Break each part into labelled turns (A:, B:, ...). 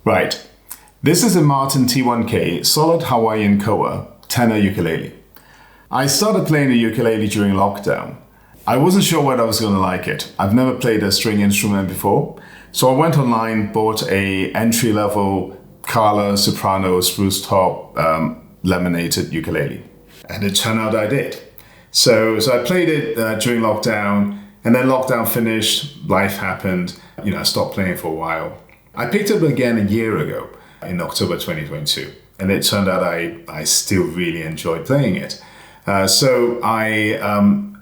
A: Right. This is a Martin T1K solid Hawaiian koa tenor ukulele. I started playing the ukulele during lockdown. I wasn't sure whether I was going to like it. I've never played a string instrument before. So I went online, bought a entry-level Koaloha soprano spruce top laminated ukulele. And it turned out I did. So I played it during lockdown, and then lockdown finished, life happened, I stopped playing for a while. I picked it up again a year ago in October 2022, and it turned out I still really enjoyed playing it. So I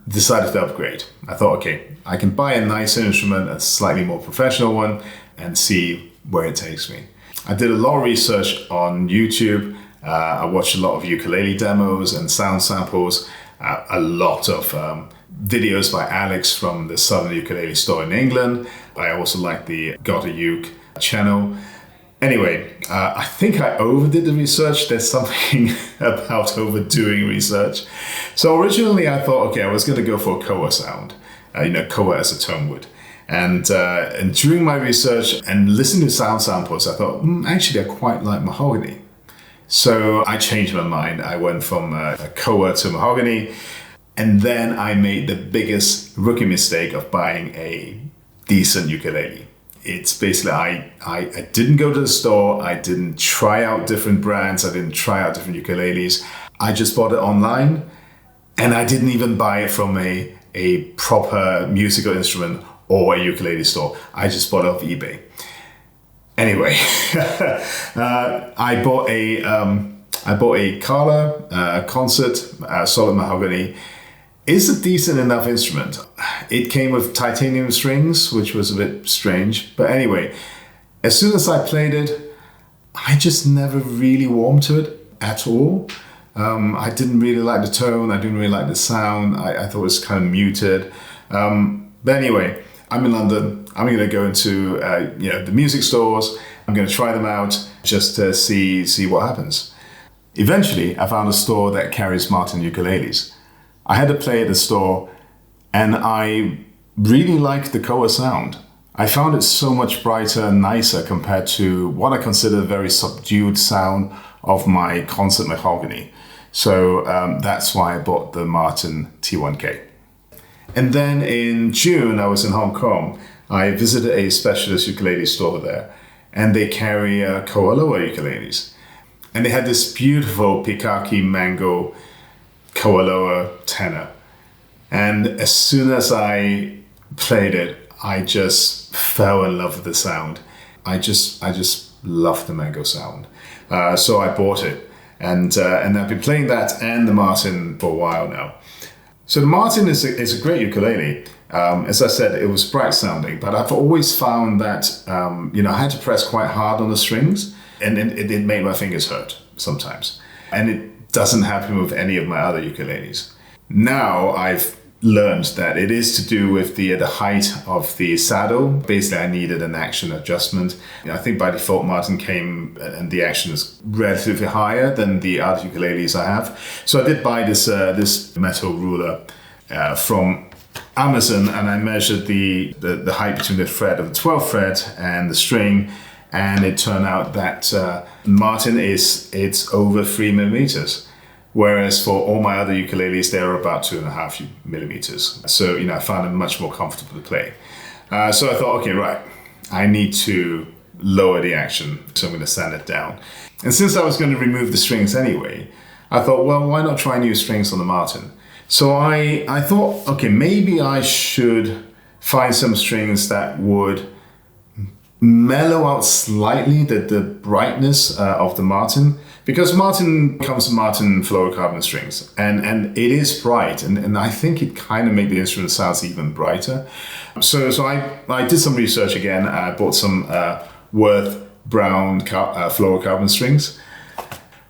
A: decided to upgrade. I thought, okay, I can buy a nicer instrument, a slightly more professional one, and see where it takes me. I did a lot of research on YouTube. I watched a lot of ukulele demos and sound samples, a lot of videos by Alex from the Southern Ukulele Store in England. I also like the Got a Uke channel. Anyway, I think I overdid the research. There's something about overdoing research. So originally I thought, okay, I was going to go for a koa sound, koa as a tone wood. And during my research and listening to sound samples, I thought, actually, I quite like mahogany. So I changed my mind. I went from a koa to mahogany. And then I made the biggest rookie mistake of buying a decent ukulele. It's basically, I didn't go to the store. I didn't try out different brands. I didn't try out different ukuleles. I just bought it online. And I didn't even buy it from a proper musical instrument or a ukulele store. I just bought it off eBay. Anyway, I bought a Koaloha concert solid mahogany. It's a decent enough instrument. It came with titanium strings, which was a bit strange. But anyway, as soon as I played it, I just never really warmed to it at all. I didn't really like the tone. I didn't really like the sound. I thought it was kind of muted. But anyway, I'm in London. I'm going to go into the music stores. I'm going to try them out just to see what happens. Eventually, I found a store that carries Martin ukuleles. I had to play at the store, and I really liked the koa sound. I found it so much brighter and nicer compared to what I consider a very subdued sound of my concert mahogany. So that's why I bought the Martin T1K. And then in June, I was in Hong Kong. I visited a specialist ukulele store there, and they carry Koaloha ukuleles. And they had this beautiful Pikaki mango Koaloha tenor. And as soon as I played it, I just fell in love with the sound. I just loved the mango sound. So I bought it. And I've been playing that and the Martin for a while now. So the Martin is a great ukulele. As I said, it was bright sounding, but I've always found that, I had to press quite hard on the strings, and it made my fingers hurt sometimes. And it doesn't happen with any of my other ukuleles. Now I've learned that it is to do with the height of the saddle. Basically, I needed an action adjustment. I think by default, Martin came and the action is relatively higher than the other ukuleles I have. So I did buy this metal ruler from Amazon, and I measured the height between the fret of the 12th fret and the string, and it turned out that Martin it's over 3 millimeters. Whereas for all my other ukuleles, they're about 2.5 millimeters. So, I found it much more comfortable to play. So I thought, okay, right, I need to lower the action. So I'm going to sand it down. And since I was going to remove the strings anyway, I thought, well, why not try new strings on the Martin? So I thought, okay, maybe I should find some strings that would mellow out slightly the brightness of the Martin, because Martin comes with Martin fluorocarbon strings, and it is bright, and I think it kind of made the instrument sounds even brighter. So I did some research again. I bought some Worth brown fluorocarbon strings.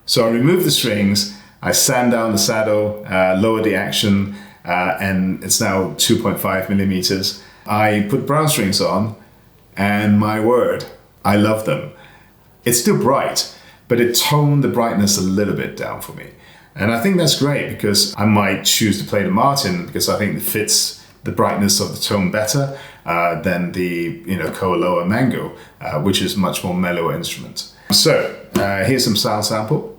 A: So I removed the strings, I sand down the saddle, lowered the action, and it's now 2.5 millimeters. I put brown strings on, and my word, I love them. It's still bright, but it toned the brightness a little bit down for me. And I think that's great, because I might choose to play the Martin because I think it fits the brightness of the tone better. than the Koaloha mango, which is much more mellow instrument. So here's some sound sample.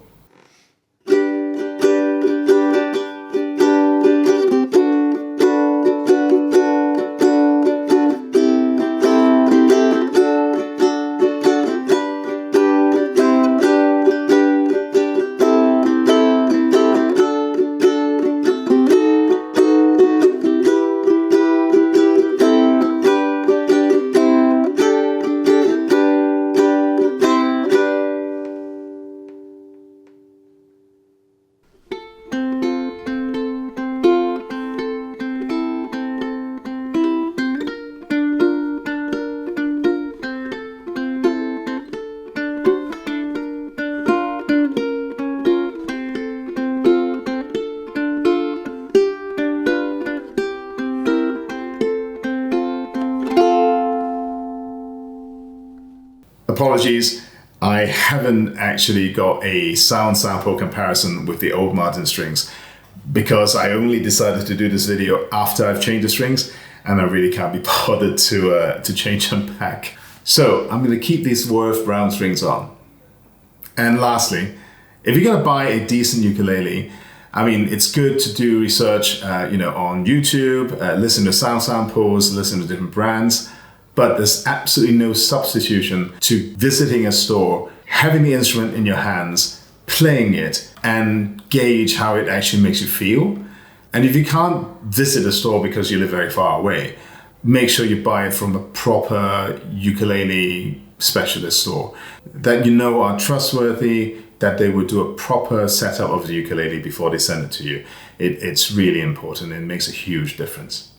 A: Apologies, I haven't actually got a sound sample comparison with the old Martin strings because I only decided to do this video after I've changed the strings and I really can't be bothered to change them back. So I'm going to keep these worthbrownstrings on. And lastly, if you're going to buy a decent ukulele, I mean, it's good to do research on YouTube, listen to sound samples, listen to different brands. But there's absolutely no substitution to visiting a store, having the instrument in your hands, playing it, and gauge how it actually makes you feel. And if you can't visit a store because you live very far away, make sure you buy it from a proper ukulele specialist store that you know are trustworthy, that they would do a proper setup of the ukulele before they send it to you. It's really important. It makes a huge difference.